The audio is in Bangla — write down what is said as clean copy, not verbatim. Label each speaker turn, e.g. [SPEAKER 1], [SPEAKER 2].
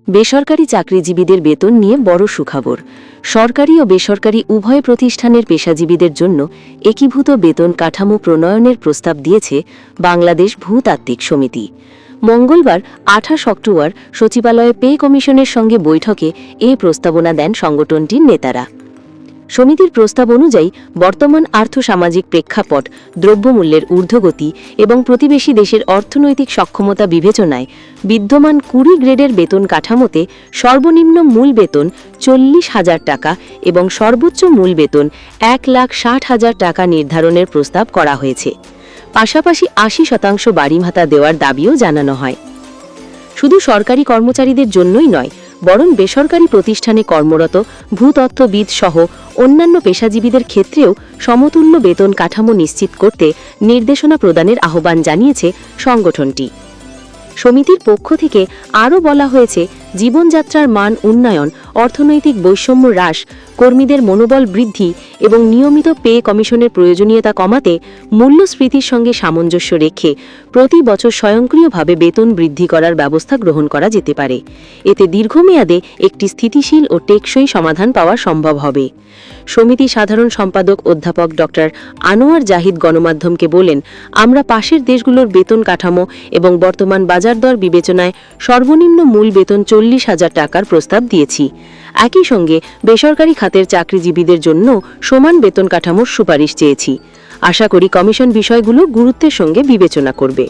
[SPEAKER 1] বেসরকারি চাকরিজীবীদের বেতন নিয়ে বড় সুখবর। সরকারি ও বেসরকারি উভয় প্রতিষ্ঠানের পেশাজীবীদের জন্য একীভূত বেতন কাঠামো প্রণয়নের প্রস্তাব দিয়েছে বাংলাদেশ ভূতাত্ত্বিক সমিতি। মঙ্গলবার 28 অক্টোবর সচিবালয়ে পে কমিশনের সঙ্গে বৈঠকে এ প্রস্তাবনা দেন সংগঠনটির নেতারা। সমিতির প্রস্তাব অনুযায়ী বর্তমান আর্থসামাজিক প্রেক্ষাপট, দ্রব্যমূল্যের ঊর্ধ্বগতি এবং প্রতিবেশী দেশের অর্থনৈতিক সক্ষমতা বিবেচনায় বিদ্যমান 20 গ্রেডের বেতন কাঠামোতে সর্বনিম্ন মূল বেতন 40,000 টাকা এবং সর্বোচ্চ মূল বেতন 1,60,000 টাকা নির্ধারণের প্রস্তাব করা হয়েছে। পাশাপাশি 80% বাড়ি ভাতা দেওয়ার দাবিও জানানো হয়। শুধু সরকারি কর্মচারীদের জন্যই নয়, বরং বেসরকারি প্রতিষ্ঠানে কর্মরত ভূতত্ত্ববিদ সহ অন্যান্য পেশাজীবীদের ক্ষেত্রেও সমতুল্য বেতন কাঠামো নিশ্চিত করতে নির্দেশনা প্রদানের আহ্বান জানিয়েছে সংগঠনটি। সমিতির পক্ষ থেকে আরও বলা হয়েছে, জীবনযাত্রার মান উন্নয়ন, অর্থনৈতিক বৈষম্য হ্রাস, কর্মীদের মনোবল বৃদ্ধি এবং নিয়মিত পে কমিশনের প্রয়োজনীয়তা কমাতে মূল্যস্ফীতির সঙ্গে সামঞ্জস্য রেখে প্রতি বছর স্বয়ংক্রিয়ভাবে বেতন বৃদ্ধি করার ব্যবস্থা গ্রহণ করা যেতে পারে। এতে দীর্ঘমেয়াদে একটি স্থিতিশীল ও টেকসই সমাধান পাওয়া সম্ভব হবে। সমিতি সাধারণ সম্পাদক অধ্যাপক ডক্টর আনোয়ার জাহিদ গণমাধ্যমকে বলেন, আমরা পাশের দেশগুলোর বেতন কাঠামো এবং বর্তমান বাজার দর বিবেচনায় সর্বনিম্ন মূল বেতন 40,000 টাকার প্রস্তাব দিয়েছি। একই সঙ্গে বেসরকারি খাতের চাকরিজীবীদের জন্য সমান বেতন কাঠামোর সুপারিশ চেয়েছি। আশা করি কমিশন বিষয়গুলো গুরুত্বের সঙ্গে বিবেচনা করবে।